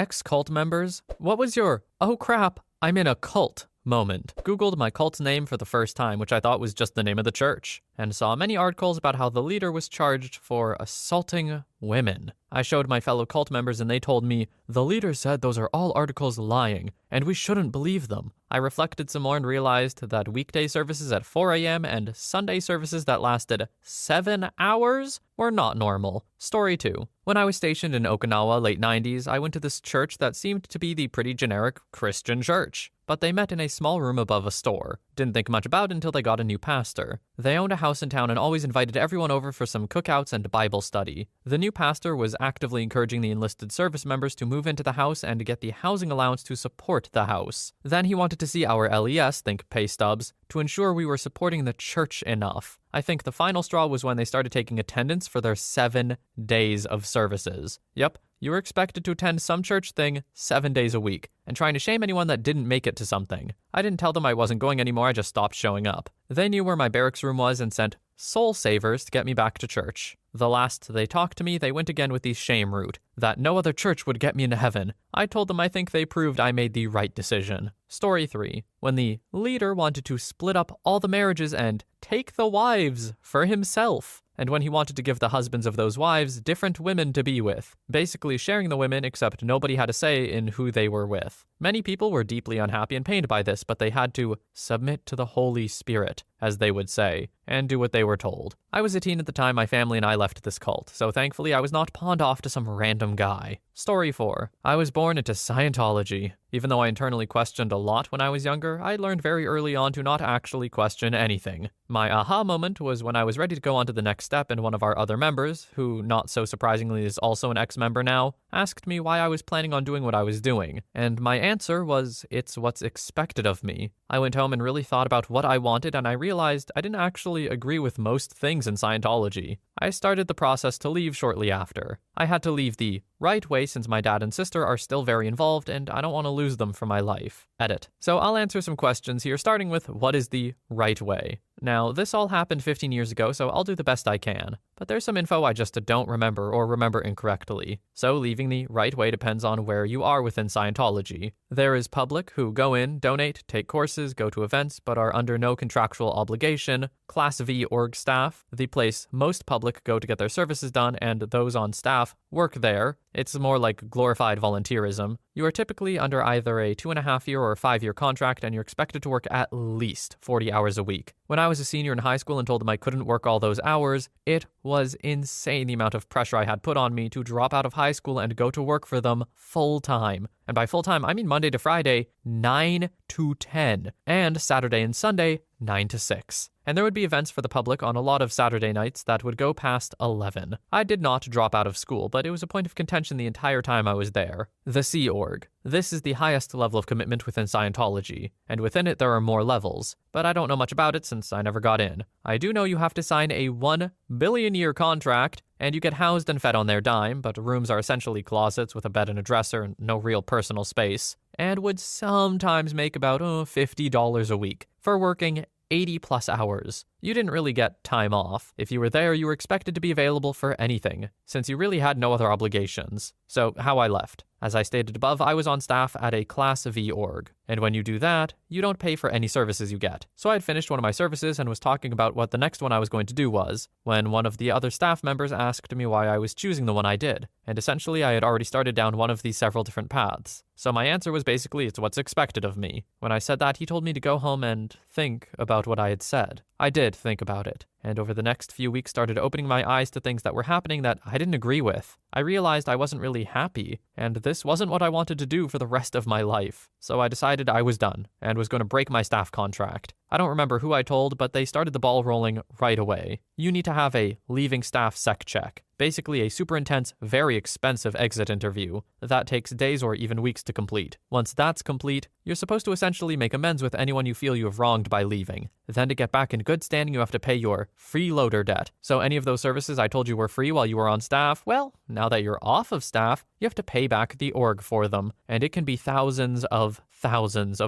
Ex-cult members? What was your, oh crap, I'm in a cult moment? Googled my cult's name for the first time, which I thought was just the name of the church, and saw many articles about how the leader was charged for assaulting women. I showed my fellow cult members and they told me, the leader said those are all articles lying, and we shouldn't believe them. I reflected some more and realized that weekday services at 4 a.m. and Sunday services that lasted 7 hours were not normal. Story 2. When I was stationed in Okinawa, late 90s, I went to this church that seemed to be the pretty generic Christian church. But they met in a small room above a store. Didn't think much about it until they got a new pastor. They owned a house in town and always invited everyone over for some cookouts and Bible study. The new pastor was actively encouraging the enlisted service members to move into the house and get the housing allowance to support the house. Then he wanted to see our LES, think pay stubs, to ensure we were supporting the church enough. I think the final straw was when they started taking attendance for their 7 days of services. Yep, you were expected to attend some church thing 7 days a week, and trying to shame anyone that didn't make it to something. I didn't tell them I wasn't going anymore, I just stopped showing up. They knew where my barracks room was and sent soul savers to get me back to church. The last they talked to me, they went again with the shame route, that no other church would get me into heaven. I told them I think they proved I made the right decision. Story 3. When the leader wanted to split up all the marriages and take the wives for himself. And when he wanted to give the husbands of those wives different women to be with. Basically sharing the women, except nobody had a say in who they were with. Many people were deeply unhappy and pained by this, but they had to submit to the Holy Spirit, as they would say, and do what they were told. I was a teen at the time my family and I left this cult, so thankfully I was not pawned off to some random guy. Story 4. I was born into Scientology. Even though I internally questioned a lot when I was younger, I learned very early on to not actually question anything. My aha moment was when I was ready to go on to the next step and one of our other members, who not so surprisingly is also an ex-member now, asked me why I was planning on doing what I was doing. And my answer was, it's what's expected of me. I went home and really thought about what I wanted, and I realized I didn't actually agree with most things in Scientology. I started the process to leave shortly after. I had to leave the right way since my dad and sister are still very involved and I don't want to lose them from my life. Edit. So I'll answer some questions here, starting with what is the right way? Now, this all happened 15 years ago, so I'll do the best I can. But there's some info I just don't remember or remember incorrectly. So leaving the right way depends on where you are within Scientology. There is public who go in, donate, take courses, go to events, but are under no contractual obligation. Class V org staff, the place most public go to get their services done, and those on staff work there. It's more like glorified volunteerism. You are typically under either a 2.5-year or 5-year contract, and you're expected to work at least 40 hours a week. When I was a senior in high school and told them I couldn't work all those hours, it was insane the amount of pressure I had put on me to drop out of high school and go to work for them full-time. And by full-time, I mean Monday to Friday, 9 to 10, and Saturday and Sunday, 9 to 6. And there would be events for the public on a lot of Saturday nights that would go past 11. I did not drop out of school, but it was a point of contention the entire time I was there. The Sea Org. This is the highest level of commitment within Scientology, and within it there are more levels, but I don't know much about it since I never got in. I do know you have to sign a 1 billion year contract, and you get housed and fed on their dime, but rooms are essentially closets with a bed and a dresser and no real personal space, and would sometimes make about $50 a week for working 80 plus hours. You didn't really get time off. If you were there, you were expected to be available for anything, since you really had no other obligations. So how I left. As I stated above, I was on staff at a Class V org, and when you do that, you don't pay for any services you get. So I had finished one of my services and was talking about what the next one I was going to do was, when one of the other staff members asked me why I was choosing the one I did, and essentially I had already started down one of these several different paths. So my answer was basically, it's what's expected of me. When I said that, he told me to go home and think about what I had said. I did think about it, and over the next few weeks started opening my eyes to things that were happening that I didn't agree with. I realized I wasn't really happy, and this wasn't what I wanted to do for the rest of my life. So I decided I was done, and was going to break my staff contract. I don't remember who I told, but they started the ball rolling right away. You need to have a leaving staff sec check. Basically a super intense, very expensive exit interview that takes days or even weeks to complete. Once that's complete, you're supposed to essentially make amends with anyone you feel you have wronged by leaving. Then to get back in good standing, you have to pay your freeloader debt. So any of those services I told you were free while you were on staff, well, now that you're off of staff, you have to pay back the org for them, and it can be thousands of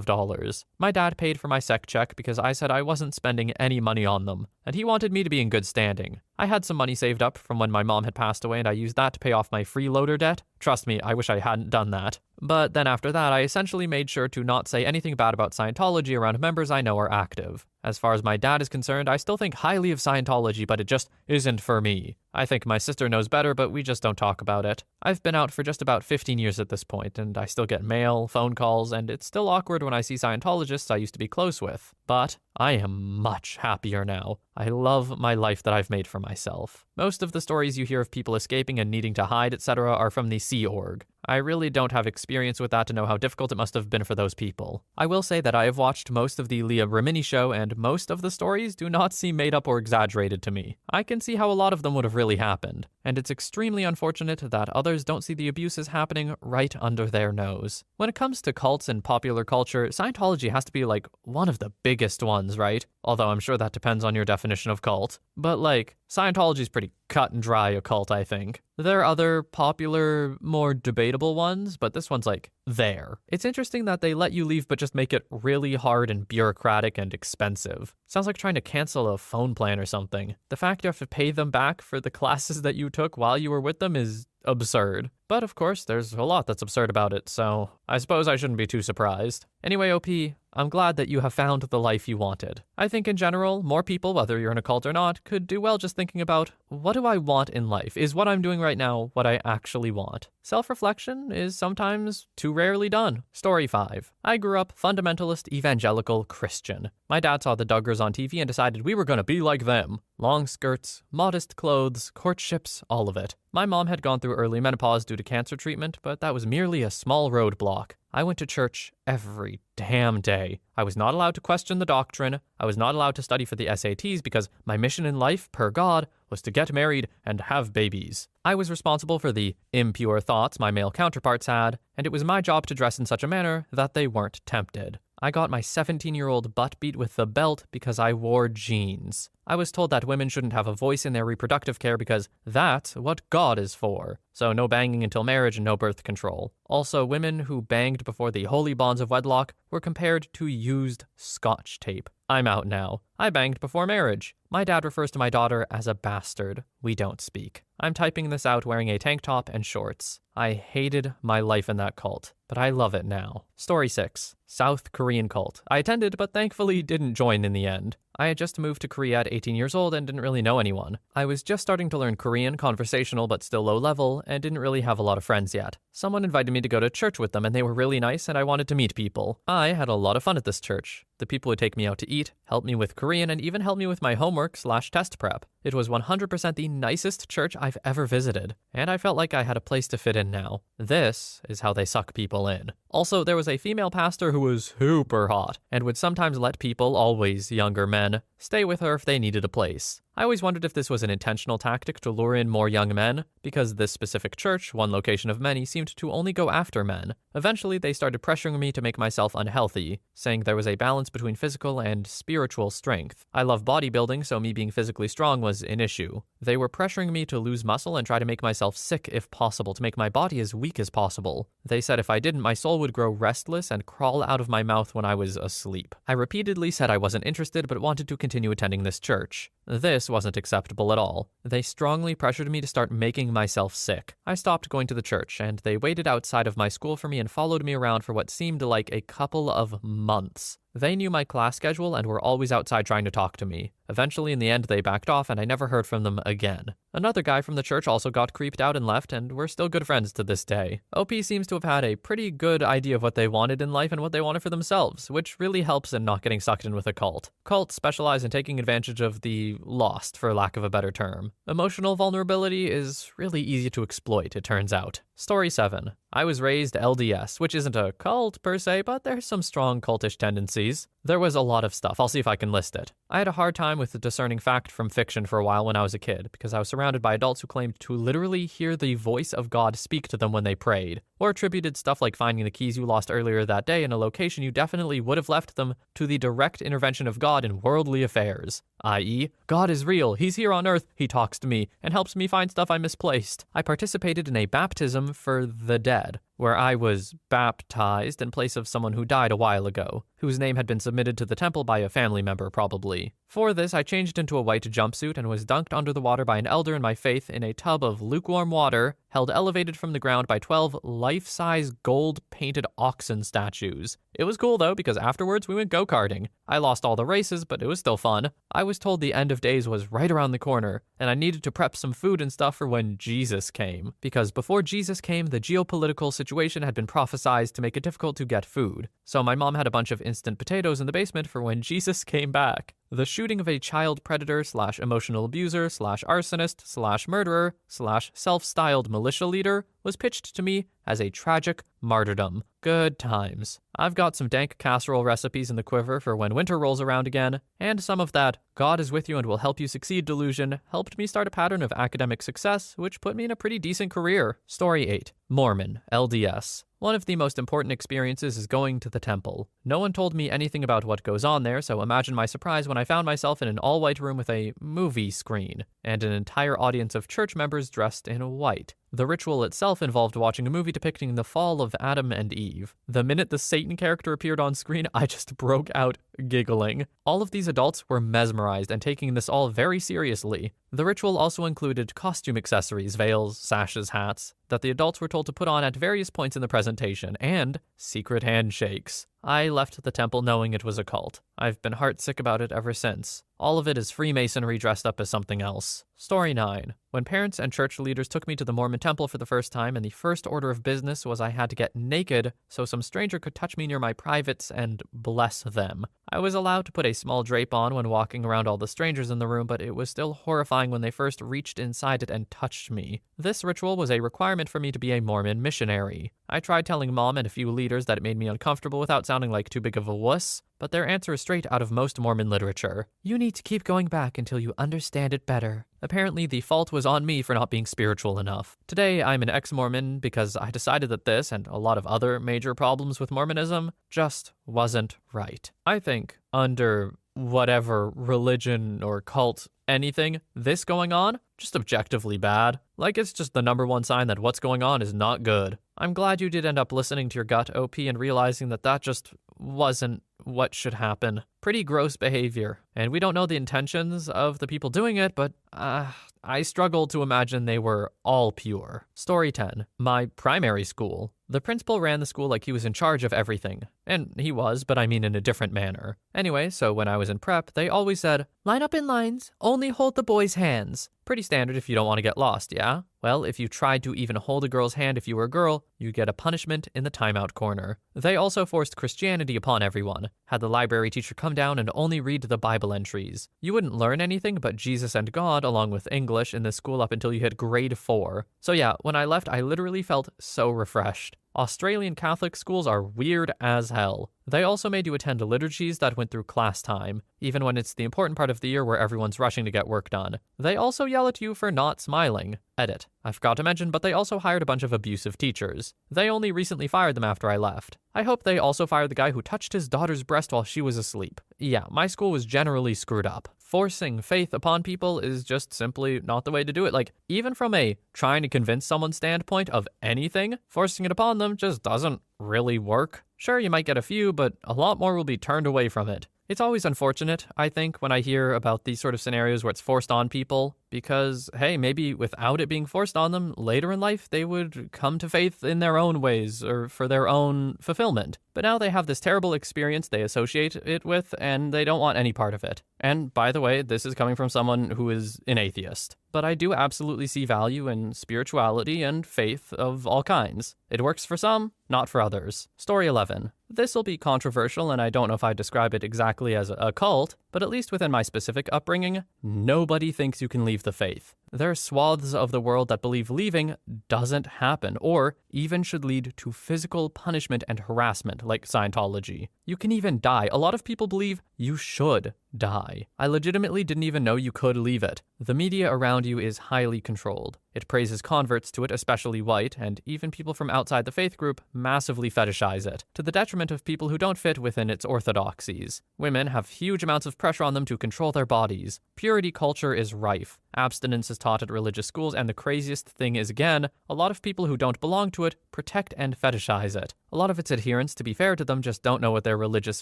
dollars. My dad paid for my sec check because I said I wasn't spending any money on them, and he wanted me to be in good standing. I had some money saved up from when my mom had passed away, and I used that to pay off my freeloader debt. Trust me, I wish I hadn't done that. But then after that, I essentially made sure to not say anything bad about Scientology around members I know are active. As far as my dad is concerned, I still think highly of Scientology, but it just isn't for me. I think my sister knows better, but we just don't talk about it. I've been out for just about 15 years at this point, and I still get mail, phone calls, and it's still awkward when I see Scientologists I used to be close with. But I am much happier now. I love my life that I've made for myself. Most of the stories you hear of people escaping and needing to hide, etc., are from the Sea Org. I really don't have experience with that to know how difficult it must have been for those people. I will say that I have watched most of the Leah Remini show, and most of the stories do not seem made up or exaggerated to me. I can see how a lot of them would have really happened, and it's extremely unfortunate that others don't see the abuses happening right under their nose. When it comes to cults and popular culture, Scientology has to be like one of the biggest ones, right? Although I'm sure that depends on your definition of cult. But like, Scientology's pretty cut and dry a cult, I think. There are other popular, more debatable ones, but this one's like, there. It's interesting that they let you leave but just make it really hard and bureaucratic and expensive. Sounds like trying to cancel a phone plan or something. The fact you have to pay them back for the classes that you took while you were with them is absurd. But of course, there's a lot that's absurd about it, so I suppose I shouldn't be too surprised. Anyway, OP, I'm glad that you have found the life you wanted. I think in general, more people, whether you're in a cult or not, could do well just thinking about, what do I want in life? Is what I'm doing right now what I actually want? Self-reflection is sometimes too rarely done. Story 5. I grew up fundamentalist evangelical Christian. My dad saw the Duggars on TV and decided we were gonna be like them. Long skirts, modest clothes, courtships, all of it. My mom had gone through early menopause due to cancer treatment, but that was merely a small roadblock. I went to church every damn day. I was not allowed to question the doctrine. I was not allowed to study for the SATs because my mission in life, per God, was to get married and have babies. I was responsible for the impure thoughts my male counterparts had, and it was my job to dress in such a manner that they weren't tempted. I got my 17-year-old butt beat with the belt because I wore jeans. I was told that women shouldn't have a voice in their reproductive care because that's what God is for. So no banging until marriage and no birth control. Also, women who banged before the holy bonds of wedlock were compared to used Scotch tape. I'm out now. I banged before marriage. My dad refers to my daughter as a bastard. We don't speak. I'm typing this out wearing a tank top and shorts. I hated my life in that cult, but I love it now. Story 6. South Korean cult. I attended, but thankfully didn't join in the end. I had just moved to Korea at 18 years old and didn't really know anyone. I was just starting to learn Korean, conversational but still low level, and didn't really have a lot of friends yet. Someone invited me to go to church with them and they were really nice and I wanted to meet people. I had a lot of fun at this church. The people would take me out to eat, help me with Korean, and even help me with my homework/test prep. It was 100% the nicest church I've ever visited, and I felt like I had a place to fit in now. This is how they suck people in. Also, there was a female pastor who was super hot, and would sometimes let people, always younger men, stay with her if they needed a place. I always wondered if this was an intentional tactic to lure in more young men, because this specific church, one location of many, seemed to only go after men. Eventually, they started pressuring me to make myself unhealthy, saying there was a balance between physical and spiritual strength. I love bodybuilding, so me being physically strong was an issue. They were pressuring me to lose muscle and try to make myself sick if possible, to make my body as weak as possible. They said if I didn't, my soul would grow restless and crawl out of my mouth when I was asleep. I repeatedly said I wasn't interested but wanted to continue attending this church. This wasn't acceptable at all. They strongly pressured me to start making myself sick. I stopped going to the church, and they waited outside of my school for me and followed me around for what seemed like a couple of months. They knew my class schedule and were always outside trying to talk to me. Eventually, in the end, they backed off and I never heard from them again. Another guy from the church also got creeped out and left, and we're still good friends to this day. OP seems to have had a pretty good idea of what they wanted in life and what they wanted for themselves, which really helps in not getting sucked in with a cult. Cults specialize in taking advantage of the lost, for lack of a better term. Emotional vulnerability is really easy to exploit, it turns out. Story 7. I was raised LDS, which isn't a cult per se, but there's some strong cultish tendencies. There was a lot of stuff. I'll see if I can list it. I had a hard time with discerning fact from fiction for a while when I was a kid, because I was surrounded by adults who claimed to literally hear the voice of God speak to them when they prayed, or attributed stuff like finding the keys you lost earlier that day in a location you definitely would have left them to the direct intervention of God in worldly affairs. I.e., God is real, he's here on earth, he talks to me, and helps me find stuff I misplaced. I participated in a baptism for the dead. where I was baptized in place of someone who died a while ago, whose name had been submitted to the temple by a family member, probably. For this, I changed into a white jumpsuit and was dunked under the water by an elder in my faith in a tub of lukewarm water, held elevated from the ground by 12 life-size gold-painted oxen statues. It was cool, though, because afterwards we went go-karting. I lost all the races, but it was still fun. I was told the end of days was right around the corner, and I needed to prep some food and stuff for when Jesus came, because before Jesus came, the geopolitical situation had been prophesized to make it difficult to get food. So my mom had a bunch of instant potatoes in the basement for when Jesus came back. The shooting of a child predator / emotional abuser / arsonist / murderer / self-styled militia leader was pitched to me as a tragic martyrdom. Good times. I've got some dank casserole recipes in the quiver for when winter rolls around again, and some of that God is with you and will help you succeed delusion helped me start a pattern of academic success, which put me in a pretty decent career. Story 8. Mormon, LDS. One of the most important experiences is going to the temple. No one told me anything about what goes on there, so imagine my surprise when I found myself in an all-white room with a movie screen, and an entire audience of church members dressed in white. The ritual itself involved watching a movie depicting the fall of Adam and Eve. The minute the Satan character appeared on screen, I just broke out giggling. All of these adults were mesmerized and taking this all very seriously. The ritual also included costume accessories, veils, sashes, hats, that the adults were told to put on at various points in the presentation, and secret handshakes. I left the temple knowing it was a cult. I've been heartsick about it ever since. All of it is Freemasonry dressed up as something else. Story 9. When parents and church leaders took me to the Mormon temple for the first time, and the first order of business was I had to get naked so some stranger could touch me near my privates and bless them. I was allowed to put a small drape on when walking around all the strangers in the room, but it was still horrifying when they first reached inside it and touched me. This ritual was a requirement for me to be a Mormon missionary. I tried telling Mom and a few leaders that it made me uncomfortable without sounding like too big of a wuss, but their answer is straight out of most Mormon literature. You need to keep going back until you understand it better. Apparently, the fault was on me for not being spiritual enough. Today, I'm an ex-Mormon because I decided that this and a lot of other major problems with Mormonism just wasn't right. I think under whatever religion or cult, anything, this going on, just objectively bad. Like it's just the number one sign that what's going on is not good. I'm glad you did end up listening to your gut, OP, and realizing that that just wasn't what should happen. Pretty gross behavior. And we don't know the intentions of the people doing it, but I struggle to imagine they were all pure. Story 10. My primary school. The principal ran the school like he was in charge of everything. And he was, but I mean in a different manner. Anyway, so when I was in prep, they always said, line up in lines, only hold the boys' hands. Pretty standard if you don't want to get lost, yeah? Well, if you tried to even hold a girl's hand if you were a girl, you'd get a punishment in the timeout corner. They also forced Christianity upon everyone. Had the library teacher come down and only read the Bible entries. You wouldn't learn anything but Jesus and God along with English in this school up until you hit grade 4. So yeah, when I left, I literally felt so refreshed. Australian Catholic schools are weird as hell. They also made you attend liturgies that went through class time, even when it's the important part of the year where everyone's rushing to get work done. They also yell at you for not smiling. Edit. I forgot to mention, but they also hired a bunch of abusive teachers. They only recently fired them after I left. I hope they also fired the guy who touched his daughter's breast while she was asleep. Yeah, my school was generally screwed up. Forcing faith upon people is just simply not the way to do it. Like, even from a trying to convince someone standpoint of anything, forcing it upon them just doesn't really work. Sure, you might get a few, but a lot more will be turned away from it. It's always unfortunate, I think, when I hear about these sort of scenarios where it's forced on people, because, hey, maybe without it being forced on them, later in life they would come to faith in their own ways or for their own fulfillment. But now they have this terrible experience they associate it with, and they don't want any part of it. And by the way, this is coming from someone who is an atheist. But I do absolutely see value in spirituality and faith of all kinds. It works for some, not for others. Story 11. This will be controversial, and I don't know if I describe it exactly as a cult, but at least within my specific upbringing, nobody thinks you can leave the faith. There are swaths of the world that believe leaving doesn't happen, or even should lead to physical punishment and harassment, like Scientology. You can even die. A lot of people believe you should die. I legitimately didn't even know you could leave it. The media around you is highly controlled. It praises converts to it, especially white, and even people from outside the faith group massively fetishize it, to the detriment of people who don't fit within its orthodoxies. Women have huge amounts of pressure on them to control their bodies. Purity culture is rife. Abstinence is taught at religious schools, and the craziest thing is, again, a lot of people who don't belong to it protect and fetishize it. A lot of its adherents, to be fair to them, just don't know what their religious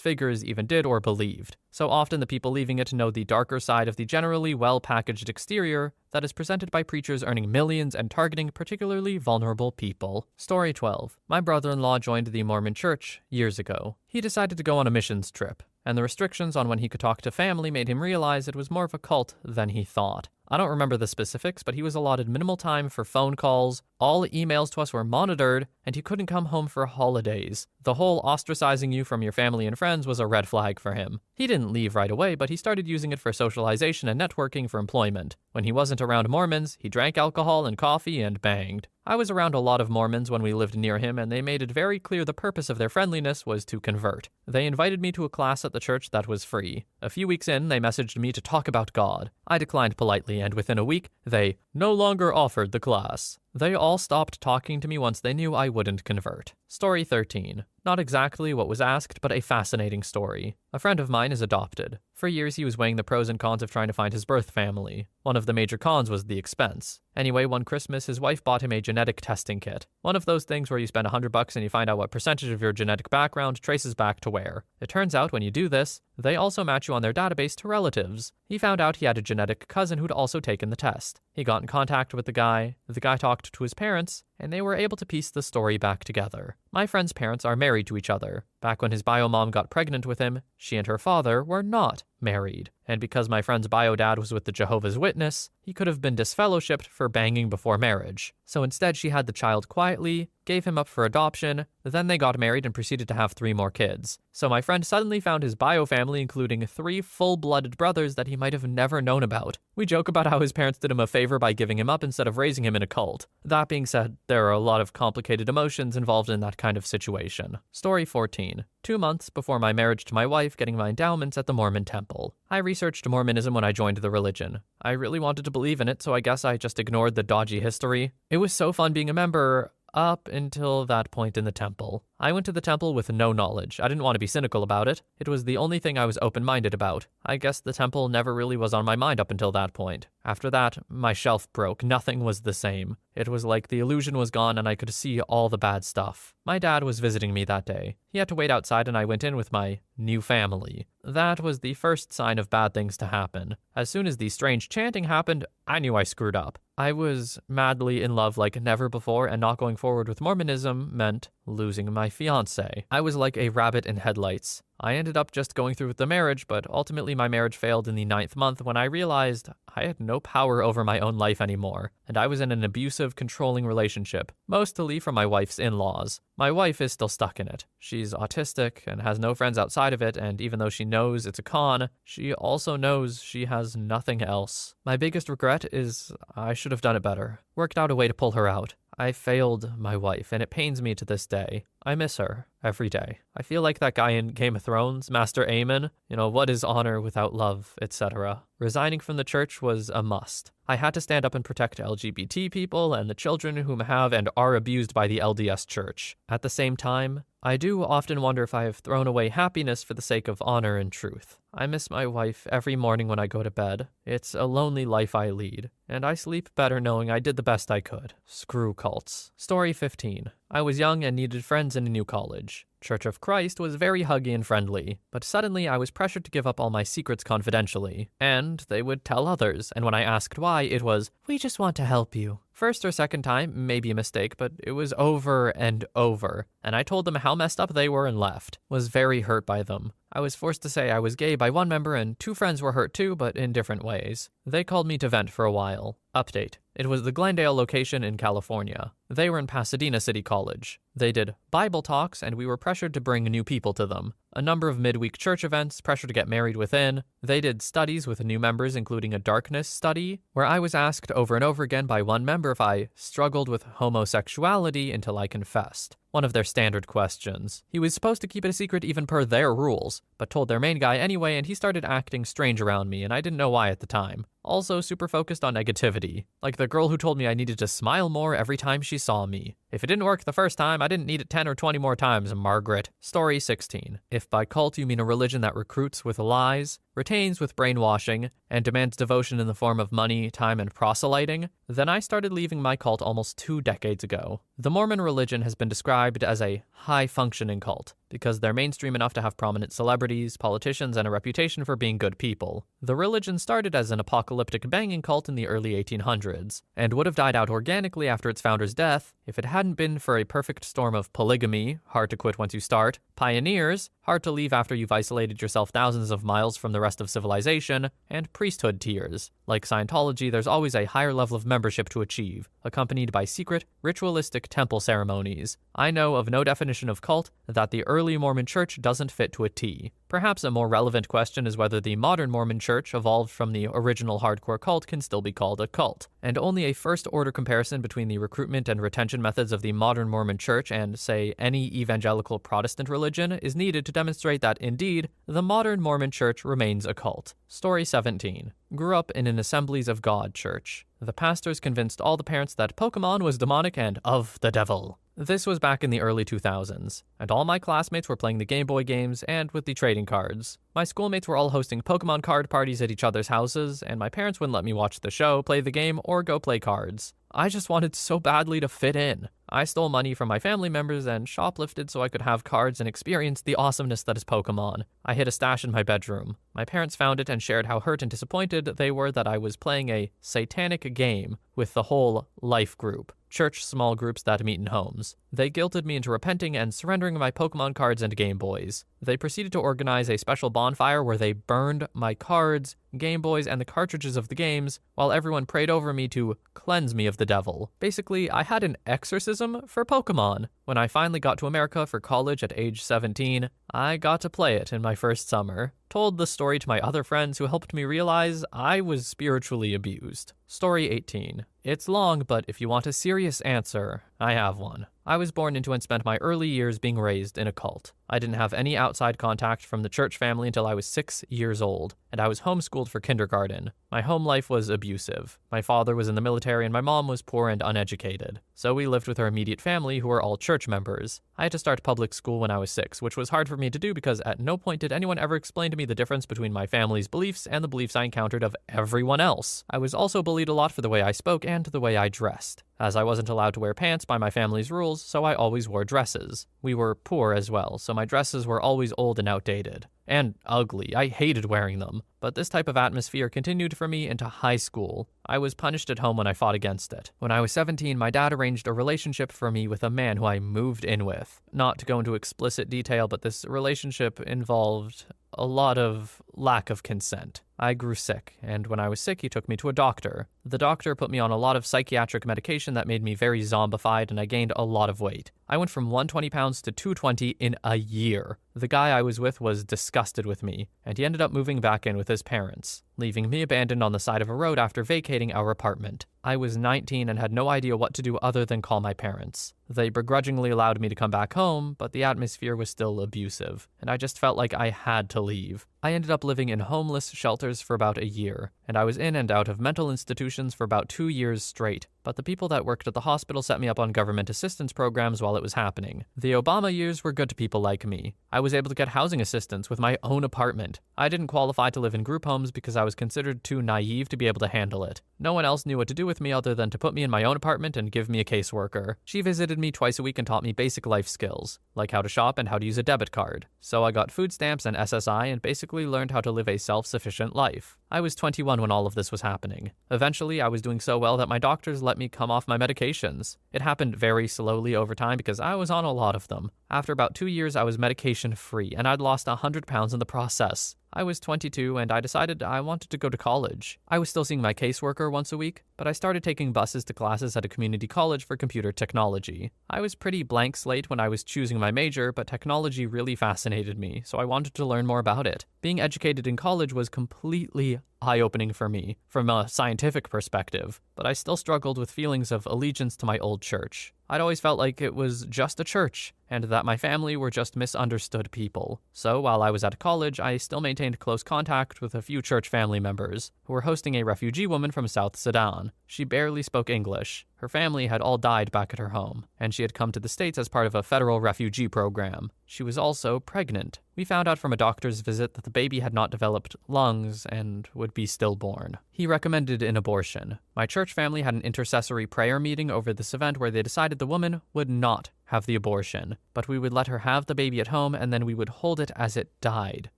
figures even did or believed. So often the people leaving it know the darker side of the generally well-packaged exterior that is presented by preachers earning millions and targeting particularly vulnerable people. Story 12. My brother-in-law joined the Mormon Church years ago. He decided to go on a missions trip, and the restrictions on when he could talk to family made him realize it was more of a cult than he thought. I don't remember the specifics, but he was allotted minimal time for phone calls, all emails to us were monitored, and he couldn't come home for holidays. The whole ostracizing you from your family and friends was a red flag for him. He didn't leave right away, but he started using it for socialization and networking for employment. When he wasn't around Mormons, he drank alcohol and coffee and banged. I was around a lot of Mormons when we lived near him, and they made it very clear the purpose of their friendliness was to convert. They invited me to a class at the church that was free. A few weeks in, they messaged me to talk about God. I declined politely, and within a week, they no longer offered the class. They all stopped talking to me once they knew I wouldn't convert. Story 13. Not exactly what was asked, but a fascinating story. A friend of mine is adopted. For years, he was weighing the pros and cons of trying to find his birth family. One of the major cons was the expense. Anyway, one Christmas, his wife bought him a genetic testing kit. One of those things where you spend $100 and you find out what percentage of your genetic background traces back to where. It turns out when you do this, they also match you on their database to relatives. He found out he had a genetic cousin who'd also taken the test. He got in contact with the guy talked to his parents, and they were able to piece the story back together. My friend's parents are married to each other. Back when his bio mom got pregnant with him, she and her father were not married. And because my friend's bio dad was with the Jehovah's Witness, he could have been disfellowshipped for banging before marriage. So instead, she had the child quietly, gave him up for adoption, then they got married and proceeded to have 3 more kids. So my friend suddenly found his bio family, including 3 full-blooded brothers that he might have never known about. We joke about how his parents did him a favor by giving him up instead of raising him in a cult. That being said, there are a lot of complicated emotions involved in that kind of situation. Story 14. 2 months before my marriage to my wife getting my endowments at the Mormon temple. I researched Mormonism when I joined the religion. I really wanted to believe in it, so I guess I just ignored the dodgy history. It was so fun being a member up until that point in the temple. I went to the temple with no knowledge. I didn't want to be cynical about it. It was the only thing I was open-minded about. I guess the temple never really was on my mind up until that point. After that, my shelf broke. Nothing was the same. It was like the illusion was gone and I could see all the bad stuff. My dad was visiting me that day. He had to wait outside and I went in with my new family. That was the first sign of bad things to happen. As soon as the strange chanting happened, I knew I screwed up. I was madly in love like never before, and not going forward with Mormonism meant losing my fiancé. I was like a rabbit in headlights. I ended up just going through with the marriage, but ultimately my marriage failed in the 9th month when I realized I had no power over my own life anymore, and I was in an abusive, controlling relationship, mostly from my wife's in-laws. My wife is still stuck in it. She's autistic and has no friends outside of it, and even though she knows it's a con, she also knows she has nothing else. My biggest regret is I should have done it better. Worked out a way to pull her out. I failed my wife, and it pains me to this day. I miss her every day. I feel like that guy in Game of Thrones, Master Aemon. What is honor without love, etc. Resigning from the church was a must. I had to stand up and protect LGBT people and the children whom have and are abused by the LDS church. At the same time, I do often wonder if I have thrown away happiness for the sake of honor and truth. I miss my wife every morning when I go to bed. It's a lonely life I lead, and I sleep better knowing I did the best I could. Screw cults. Story 15. I was young and needed friends in a new college. Church of Christ was very huggy and friendly, but suddenly I was pressured to give up all my secrets confidentially, and they would tell others, and when I asked why, it was, "We just want to help you." First or second time, maybe a mistake, but it was over and over, and I told them how messed up they were and left. Was very hurt by them. I was forced to say I was gay by one member and 2 friends were hurt too, but in different ways. They called me to vent for a while. Update. It was the Glendale location in California. They were in Pasadena City College. They did Bible talks, and we were pressured to bring new people to them. A number of midweek church events, pressure to get married within. They did studies with new members, including a darkness study, where I was asked over and over again by one member if I struggled with homosexuality until I confessed. One of their standard questions. He was supposed to keep it a secret even per their rules, but told their main guy anyway, and he started acting strange around me, and I didn't know why at the time. Also super focused on negativity. Like the girl who told me I needed to smile more every time she saw me. If it didn't work the first time, I didn't need it 10 or 20 more times, Margaret. Story 16. If by cult you mean a religion that recruits with lies, retains with brainwashing, and demands devotion in the form of money, time, and proselyting, then I started leaving my cult almost 2 decades ago. The Mormon religion has been described as a high-functioning cult because they're mainstream enough to have prominent celebrities, politicians, and a reputation for being good people. The religion started as an apocalyptic banging cult in the early 1800s, and would have died out organically after its founder's death if it hadn't been for a perfect storm of polygamy, hard to quit once you start, pioneers, hard to leave after you've isolated yourself thousands of miles from the rest of civilization, and priesthood tiers. Like Scientology, there's always a higher level of membership to achieve, accompanied by secret, ritualistic temple ceremonies. I know of no definition of cult that the early Mormon Church doesn't fit to a T. Perhaps a more relevant question is whether the modern Mormon Church, evolved from the original hardcore cult, can still be called a cult. And only a first-order comparison between the recruitment and retention methods of the modern Mormon Church and, say, any evangelical Protestant religion is needed to demonstrate that, indeed, the modern Mormon Church remains a cult. Story 17. Grew up in an Assemblies of God church. The pastors convinced all the parents that Pokemon was demonic and of the devil. This was back in the early 2000s, and all my classmates were playing the Game Boy games and with the trading cards. My schoolmates were all hosting Pokemon card parties at each other's houses, and my parents wouldn't let me watch the show, play the game, or go play cards. I just wanted so badly to fit in. I stole money from my family members and shoplifted so I could have cards and experience the awesomeness that is Pokemon. I hid a stash in my bedroom. My parents found it and shared how hurt and disappointed they were that I was playing a satanic game with the whole life group, church small groups that meet in homes. They guilted me into repenting and surrendering my Pokemon cards and Game Boys. They proceeded to organize a special bonfire where they burned my cards, Game Boys, and the cartridges of the games, while everyone prayed over me to cleanse me of the devil. Basically, I had an exorcism for Pokemon. When I finally got to America for college at age 17, I got to play it in my first summer. Told the story to my other friends who helped me realize I was spiritually abused. Story 18. It's long, but if you want a serious answer, I have one. I was born into and spent my early years being raised in a cult. I didn't have any outside contact from the church family until I was 6 years old, and I was homeschooled for kindergarten. My home life was abusive. My father was in the military and my mom was poor and uneducated. So we lived with our immediate family who were all church members. I had to start public school when I was 6, which was hard for me to do because at no point did anyone ever explain to me the difference between my family's beliefs and the beliefs I encountered of everyone else. I was also bullied a lot for the way I spoke and the way I dressed, as I wasn't allowed to wear pants by my family's rules, so I always wore dresses. We were poor as well, so my dresses were always old and outdated. And ugly. I hated wearing them. But this type of atmosphere continued for me into high school. I was punished at home when I fought against it. When I was 17, my dad arranged a relationship for me with a man who I moved in with. Not to go into explicit detail, but this relationship involved a lot of lack of consent. I grew sick, and when I was sick, he took me to a doctor. The doctor put me on a lot of psychiatric medication that made me very zombified, and I gained a lot of weight. I went from 120 pounds to 220 in a year. The guy I was with was disgusted with me, and he ended up moving back in with his parents, leaving me abandoned on the side of a road after vacating our apartment. I was 19 and had no idea what to do other than call my parents. They begrudgingly allowed me to come back home, but the atmosphere was still abusive, and I just felt like I had to leave. I ended up living in homeless shelters for about a year, and I was in and out of mental institutions for about 2 years straight, but the people that worked at the hospital set me up on government assistance programs while it was happening. The Obama years were good to people like me. I was able to get housing assistance with my own apartment. I didn't qualify to live in group homes because I was considered too naive to be able to handle it. No one else knew what to do with me other than to put me in my own apartment and give me a caseworker. She visited me twice a week and taught me basic life skills, like how to shop and how to use a debit card. So I got food stamps and SSI and basically learned how to live a self-sufficient life. I was 21 when all of this was happening. Eventually, I was doing so well that my doctors let me come off my medications. It happened very slowly over time because I was on a lot of them. After about 2 years, I was medication-free, and I'd lost 100 pounds in the process. I was 22, and I decided I wanted to go to college. I was still seeing my caseworker once a week, but I started taking buses to classes at a community college for computer technology. I was pretty blank slate when I was choosing my major, but technology really fascinated me, so I wanted to learn more about it. Being educated in college was completely eye-opening for me, from a scientific perspective, but I still struggled with feelings of allegiance to my old church. I'd always felt like it was just a church, and that my family were just misunderstood people. So while I was at college, I still maintained close contact with a few church family members who were hosting a refugee woman from South Sudan. She barely spoke English. Her family had all died back at her home, and she had come to the States as part of a federal refugee program. She was also pregnant. We found out from a doctor's visit that the baby had not developed lungs and would be stillborn. He recommended an abortion. My church family had an intercessory prayer meeting over this event where they decided the woman would not have the abortion, but we would let her have the baby at home and then we would hold it as it died,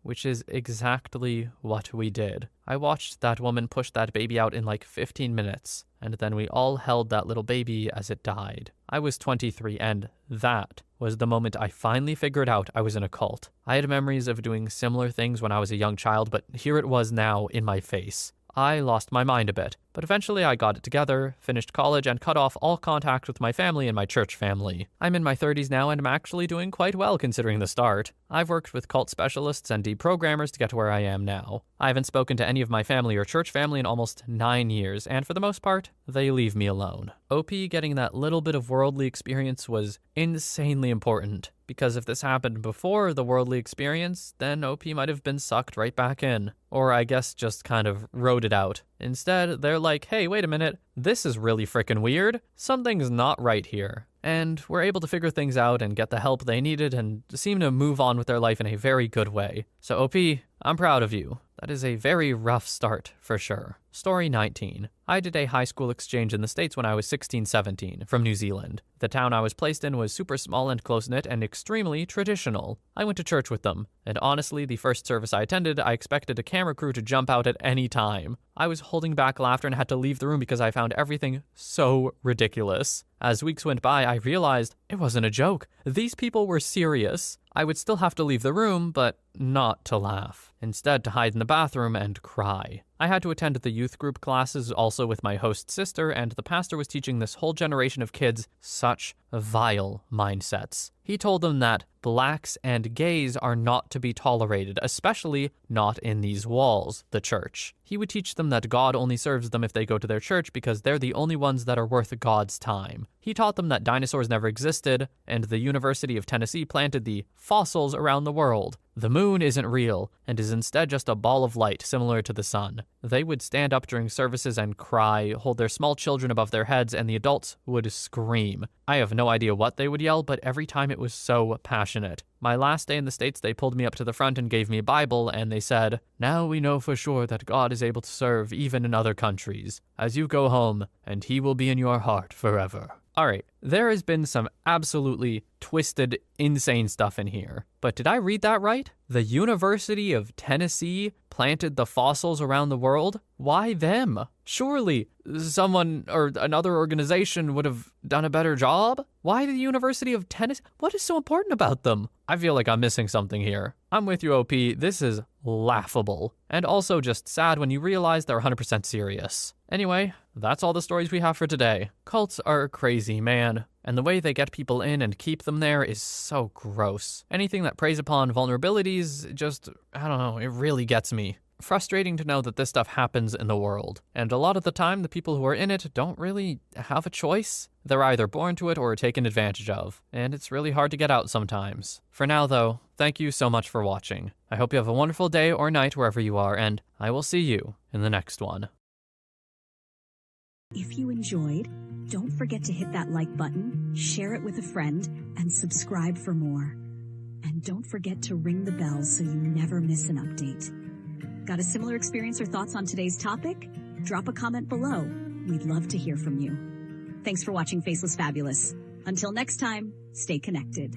which is exactly what we did. I watched that woman push that baby out in like 15 minutes, and then we all held that little baby as it died. I was 23, and that was the moment I finally figured out I was in a cult. I had memories of doing similar things when I was a young child, but here it was now in my face. I lost my mind a bit, but eventually I got it together, finished college, and cut off all contact with my family and my church family. I'm in my 30s now and I'm actually doing quite well considering the start. I've worked with cult specialists and deprogrammers to get to where I am now. I haven't spoken to any of my family or church family in almost 9 years, and for the most part, they leave me alone. OP getting that little bit of worldly experience was insanely important, because if this happened before the worldly experience, then OP might have been sucked right back in. Or I guess just kind of rode it out. Instead, they're like, hey, wait a minute, this is really frickin' weird. Something's not right here. And were able to figure things out and get the help they needed and seem to move on with their life in a very good way. So OP, I'm proud of you. That is a very rough start, for sure. Story 19. I did a high school exchange in the States when I was 16-17, from New Zealand. The town I was placed in was super small and close-knit and extremely traditional. I went to church with them, and honestly, the first service I attended, I expected a camera crew to jump out at any time. I was holding back laughter and had to leave the room because I found everything so ridiculous. As weeks went by, I realized it wasn't a joke. These people were serious. I would still have to leave the room, but not to laugh. Instead, to hide in the bathroom and cry. I had to attend the youth group classes also with my host sister, and the pastor was teaching this whole generation of kids such vile mindsets. He told them that blacks and gays are not to be tolerated, especially not in these walls, the church. He would teach them that God only serves them if they go to their church because they're the only ones that are worth God's time. He taught them that dinosaurs never existed, and the University of Tennessee planted the fossils around the world. The moon isn't real, and is instead just a ball of light similar to the sun. They would stand up during services and cry, hold their small children above their heads, and the adults would scream. I have no idea what they would yell, but every time it was so passionate. My last day in the States, they pulled me up to the front and gave me a Bible, and they said, "Now we know for sure that God is able to serve even in other countries. As you go home, and he will be in your heart forever." Alright, there has been some absolutely twisted, insane stuff in here. But did I read that right? The University of Tennessee planted the fossils around the world? Why them? Surely someone or another organization would have done a better job? Why the University of Tennessee? What is so important about them? I feel like I'm missing something here. I'm with you, OP. This is laughable. And also just sad when you realize they're 100% serious. Anyway, that's all the stories we have for today. Cults are crazy, man. And the way they get people in and keep them there is so gross. Anything that preys upon vulnerabilities just, I don't know, it really gets me. Frustrating to know that this stuff happens in the world. And a lot of the time, the people who are in it don't really have a choice. They're either born to it or taken advantage of. And it's really hard to get out sometimes. For now, though, thank you so much for watching. I hope you have a wonderful day or night wherever you are, and I will see you in the next one. If you enjoyed, don't forget to hit that like button, share it with a friend, and subscribe for more. And don't forget to ring the bell so you never miss an update. Got a similar experience or thoughts on today's topic? Drop a comment below. We'd love to hear from you. Thanks for watching Faceless Fabulous. Until next time, stay connected.